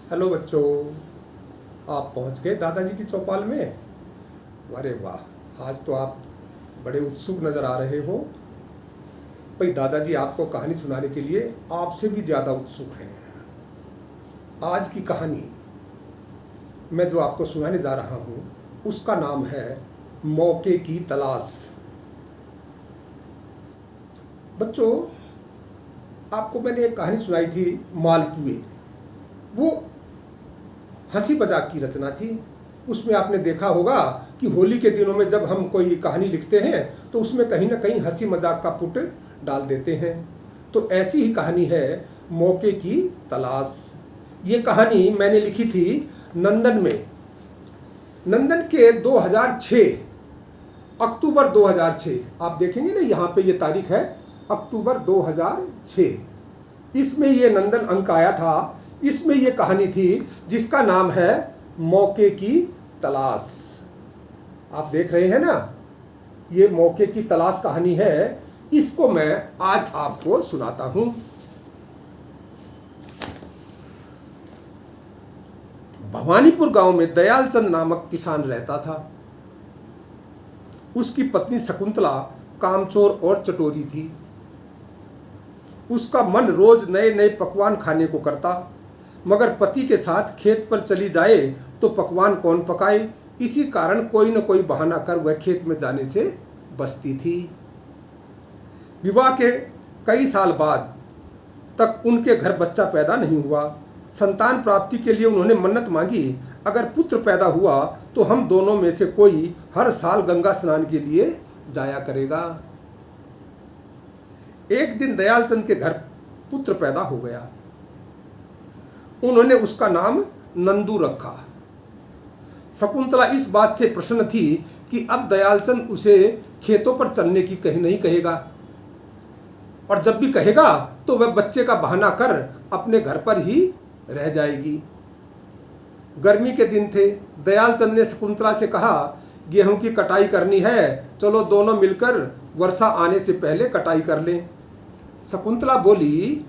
Hello बच्चों, आप पहुंच गए दादाजी की चौपाल में। अरे वाह, आज तो आप बड़े उत्सुक नज़र आ रहे हो। भाई, दादाजी आपको कहानी सुनाने के लिए आपसे भी ज़्यादा उत्सुक हैं। आज की कहानी मैं जो आपको सुनाने जा रहा हूँ उसका नाम है मौके की तलाश। बच्चों, आपको मैंने एक कहानी सुनाई थी मालपुए। वो हंसी मजाक की रचना थी। उसमें आपने देखा होगा कि होली के दिनों में जब हम कोई कहानी लिखते हैं तो उसमें कहीं ना कहीं हंसी मजाक का पुट डाल देते हैं। तो ऐसी ही कहानी है मौके की तलाश। ये कहानी मैंने लिखी थी नंदन में। नंदन के 2006 अक्टूबर 2006, आप देखेंगे ना यहाँ पे ये तारीख है अक्टूबर 2006। इसमें ये नंदन अंक आया था। इसमें ये कहानी थी जिसका नाम है मौके की तलाश। आप देख रहे हैं ना, ये मौके की तलाश कहानी है। इसको मैं आज आपको सुनाता हूं। भवानीपुर गांव में दयालचंद नामक किसान रहता था। उसकी पत्नी शकुंतला कामचोर और चटोरी थी। उसका मन रोज नए नए पकवान खाने को करता, मगर पति के साथ खेत पर चली जाए तो पकवान कौन पकाए। इसी कारण कोई न कोई बहाना कर वह खेत में जाने से बचती थी। विवाह के कई साल बाद तक उनके घर बच्चा पैदा नहीं हुआ। संतान प्राप्ति के लिए उन्होंने मन्नत मांगी, अगर पुत्र पैदा हुआ तो हम दोनों में से कोई हर साल गंगा स्नान के लिए जाया करेगा। एक दिन दयालचंद के घर पुत्र पैदा हो गया। उन्होंने उसका नाम नंदू रखा। शकुंतला इस बात से प्रसन्न थी कि अब दयालचंद उसे खेतों पर चलने की नहीं कहेगा, और जब भी कहेगा तो वह बच्चे का बहाना कर अपने घर पर ही रह जाएगी। गर्मी के दिन थे। दयालचंद ने शकुंतला से कहा, गेहूं की कटाई करनी है, चलो दोनों मिलकर वर्षा आने से पहले कटाई कर लें। शकुंतला बोली,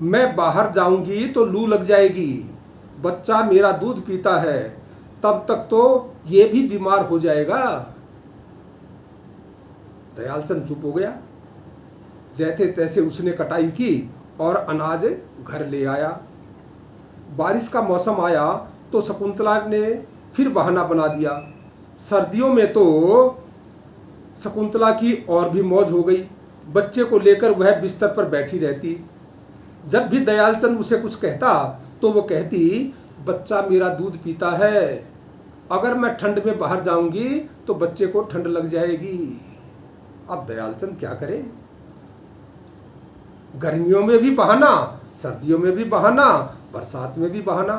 मैं बाहर जाऊंगी तो लू लग जाएगी, बच्चा मेरा दूध पीता है, तब तक तो ये भी बीमार हो जाएगा। दयालचंद चुप हो गया। जैसे तैसे उसने कटाई की और अनाज घर ले आया। बारिश का मौसम आया तो शकुंतला ने फिर बहाना बना दिया। सर्दियों में तो शकुंतला की और भी मौज हो गई। बच्चे को लेकर वह बिस्तर पर बैठी रहती। जब भी दयालचंद उसे कुछ कहता तो वो कहती, बच्चा मेरा दूध पीता है, अगर मैं ठंड में बाहर जाऊंगी तो बच्चे को ठंड लग जाएगी। अब दयालचंद क्या करे? गर्मियों में भी बहाना, सर्दियों में भी बहाना, बरसात में भी बहाना।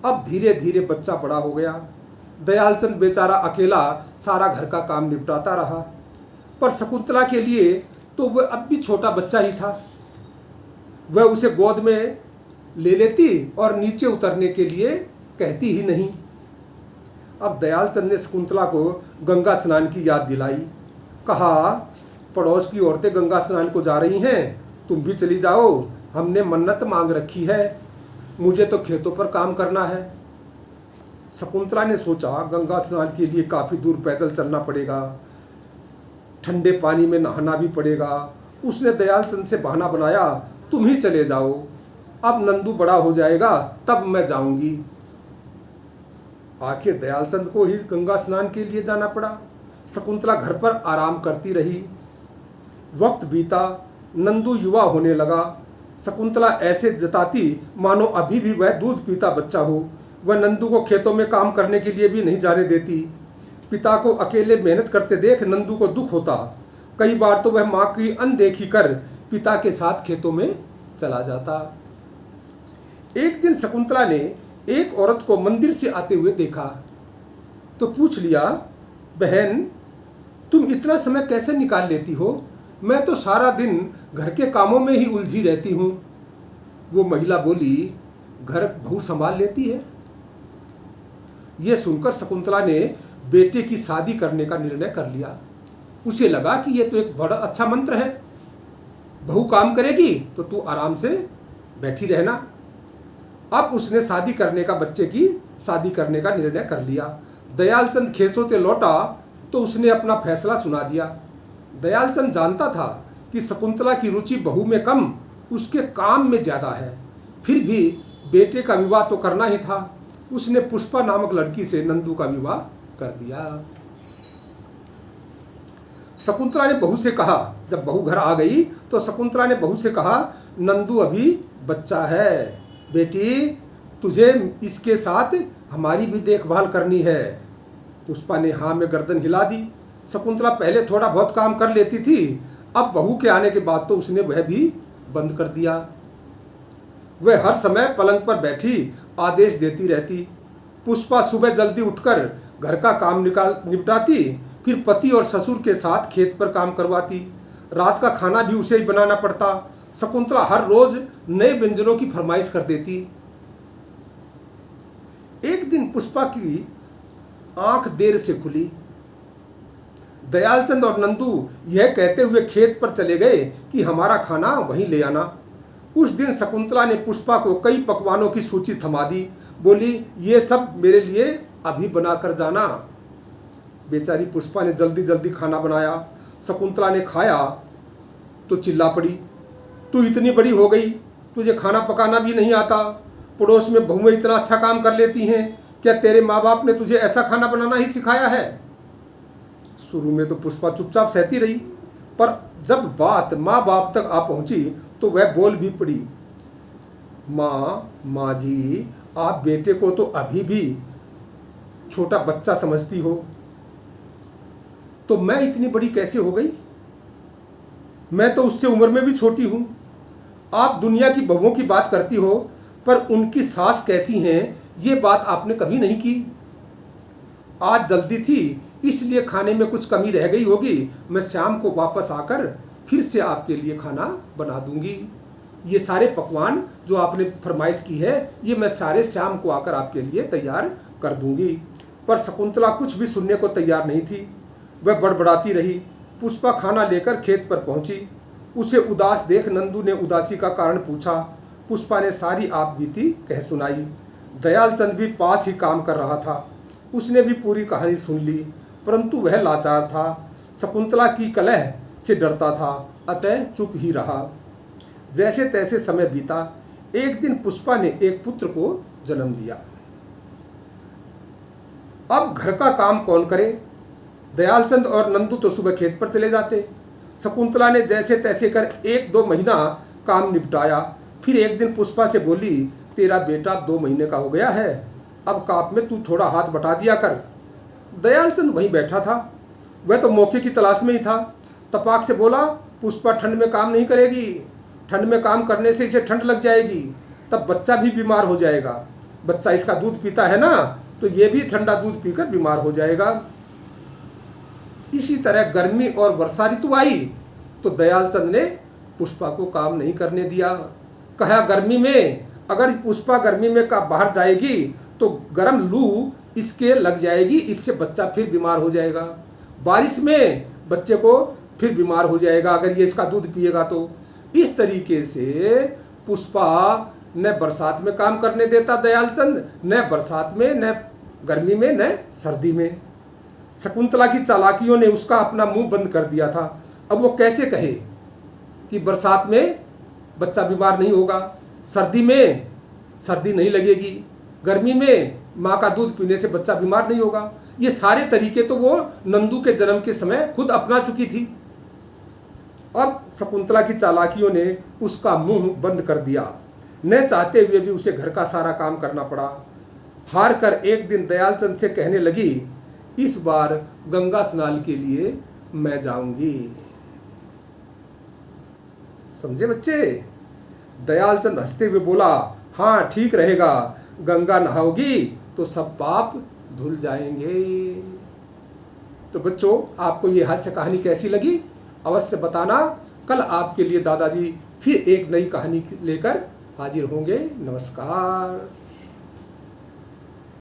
अब धीरे धीरे बच्चा बड़ा हो गया। दयालचंद बेचारा अकेला सारा घर का काम निपटाता रहा, पर शकुंतला के लिए तो वह अब भी छोटा बच्चा ही था। वह उसे गोद में ले लेती और नीचे उतरने के लिए कहती ही नहीं। अब दयालचंद ने शकुंतला को गंगा स्नान की याद दिलाई। कहा, पड़ोस की औरतें गंगा स्नान को जा रही हैं, तुम भी चली जाओ, हमने मन्नत मांग रखी है, मुझे तो खेतों पर काम करना है। शकुंतला ने सोचा, गंगा स्नान के लिए काफ़ी दूर पैदल चलना पड़ेगा, ठंडे पानी में नहाना भी पड़ेगा। उसने दयालचंद से बहाना बनाया, तुम ही चले जाओ, अब नंदू बड़ा हो जाएगा तब मैं जाऊंगी। आखिर दयालचंद को ही गंगा स्नान के लिए जाना पड़ा। शकुंतला घर पर आराम करती रही। वक्त बीता, नंदू युवा होने लगा। शकुंतला ऐसे जताती मानो अभी भी वह दूध पीता बच्चा हो। वह नंदू को खेतों में काम करने के लिए भी नहीं जाने देती। पिता को अकेले मेहनत करते देख नंदू को दुख होता। कई बार तो वह माँ की अनदेखी कर पिता के साथ खेतों में चला जाता। एक दिन शकुंतला ने एक औरत को मंदिर से आते हुए देखा तो पूछ लिया, बहन तुम इतना समय कैसे निकाल लेती हो? मैं तो सारा दिन घर के कामों में ही उलझी रहती हूँ। वो महिला बोली, घर बहू संभाल लेती है। ये सुनकर शकुंतला ने बेटे की शादी करने का निर्णय कर लिया। उसे लगा कि ये तो एक बड़ा अच्छा मंत्र है, बहू काम करेगी तो तू आराम से बैठी रहना। अब उसने शादी करने का, बच्चे की शादी करने का निर्णय कर लिया। दयालचंद खेतों से लौटा तो उसने अपना फैसला सुना दिया। दयालचंद जानता था कि शकुंतला की रुचि बहू में कम, उसके काम में ज़्यादा है। फिर भी बेटे का विवाह तो करना ही था। उसने पुष्पा नामक लड़की से नंदू का विवाह कर दिया। शकुंतला ने बहू से कहा, जब बहू घर आ गई तो शकुंतला ने बहू से कहा, नंदू अभी बच्चा है, बेटी तुझे इसके साथ हमारी भी देखभाल करनी है। पुष्पा ने हाँ में गर्दन हिला दी। शकुंतला पहले थोड़ा बहुत काम कर लेती थी, अब बहू के आने के बाद तो उसने वह भी बंद कर दिया। वह हर समय पलंग पर बैठी आदेश देती रहती। पुष्पा सुबह जल्दी उठकर घर का काम निपटाती, फिर पति और ससुर के साथ खेत पर काम करवाती। रात का खाना भी उसे ही बनाना पड़ता। शकुंतला हर रोज नए व्यंजनों की फरमाइश कर देती। एक दिन पुष्पा की आंख देर से खुली। दयालचंद और नंदू यह कहते हुए खेत पर चले गए कि हमारा खाना वहीं ले आना। उस दिन शकुंतला ने पुष्पा को कई पकवानों की सूची थमा दी। बोली, ये सब मेरे लिए अभी बना कर जाना। बेचारी पुष्पा ने जल्दी जल्दी खाना बनाया। शकुंतला ने खाया तो चिल्ला पड़ी, तू इतनी बड़ी हो गई, तुझे खाना पकाना भी नहीं आता। पड़ोस में बहुएं इतना अच्छा काम कर लेती हैं, क्या तेरे माँ बाप ने तुझे ऐसा खाना बनाना ही सिखाया है? शुरू में तो पुष्पा चुपचाप सहती रही, पर जब बात माँ बाप तक आ पहुंची तो वह बोल भी पड़ी, माँ जी, आप बेटे को तो अभी भी छोटा बच्चा समझती हो, तो मैं इतनी बड़ी कैसे हो गई? मैं तो उससे उम्र में भी छोटी हूँ। आप दुनिया की बहुओं की बात करती हो, पर उनकी सास कैसी हैं ये बात आपने कभी नहीं की। आज जल्दी थी इसलिए खाने में कुछ कमी रह गई होगी, मैं शाम को वापस आकर फिर से आपके लिए खाना बना दूंगी। ये सारे पकवान जो आपने फरमाइश की है, ये मैं सारे शाम को आकर आपके लिए तैयार कर दूंगी। पर शकुंतला कुछ भी सुनने को तैयार नहीं थी। वह बड़बड़ाती रही। पुष्पा खाना लेकर खेत पर पहुंची। उसे उदास देख नंदू ने उदासी का कारण पूछा। पुष्पा ने सारी आप बीती कह सुनाई। दयालचंद भी पास ही काम कर रहा था। उसने भी पूरी कहानी सुन ली, परंतु वह लाचार था। शकुंतला की कलह से डरता था, अतः चुप ही रहा। जैसे तैसे समय बीता। एक दिन पुष्पा ने एक पुत्र को जन्म दिया। अब घर का काम कौन करे? दयालचंद और नंदू तो सुबह खेत पर चले जाते। शकुंतला ने जैसे तैसे कर 1-2 महीना काम निपटाया। फिर एक दिन पुष्पा से बोली, तेरा बेटा 2 महीने का हो गया है, अब काम में तू थोड़ा हाथ बटा दिया कर। दयालचंद वहीं बैठा था। वह तो मौके की तलाश में ही था। तपाक से बोला, पुष्पा ठंड में काम नहीं करेगी, ठंड में काम करने से इसे ठंड लग जाएगी, तब बच्चा भी बीमार हो जाएगा। बच्चा इसका दूध पीता है ना, तो ये भी ठंडा दूध पीकर बीमार हो जाएगा। इसी तरह गर्मी और वर्षा ऋतु आई तो दयालचंद ने पुष्पा को काम नहीं करने दिया। कहा, गर्मी में अगर पुष्पा गर्मी में का बाहर जाएगी तो गर्म लू इसके लग जाएगी, इससे बच्चा फिर बीमार हो जाएगा। बारिश में बच्चे को फिर बीमार हो जाएगा अगर ये इसका दूध पिएगा तो। इस तरीके से पुष्पा न बरसात में काम करने देता दयालचंद, न बरसात में, न गर्मी में, न सर्दी में। शकुंतला की चालाकियों ने उसका अपना मुंह बंद कर दिया था। अब वो कैसे कहे कि बरसात में बच्चा बीमार नहीं होगा, सर्दी में सर्दी नहीं लगेगी, गर्मी में माँ का दूध पीने से बच्चा बीमार नहीं होगा। ये सारे तरीके तो वो नंदू के जन्म के समय खुद अपना चुकी थी। अब शकुंतला की चालाकियों ने उसका मुंह बंद कर दिया। न चाहते हुए भी उसे घर का सारा काम करना पड़ा। हार कर एक दिन दयालचंद से कहने लगी, इस बार गंगा स्नान के लिए मैं जाऊंगी। समझे बच्चे? दयालचंद हंसते हुए बोला, हाँ ठीक रहेगा, गंगा नहाओगी तो सब पाप धुल जाएंगे। तो बच्चों, आपको ये हास्य कहानी कैसी लगी अवश्य बताना। कल आपके लिए दादाजी फिर एक नई कहानी लेकर हाजिर होंगे। नमस्कार।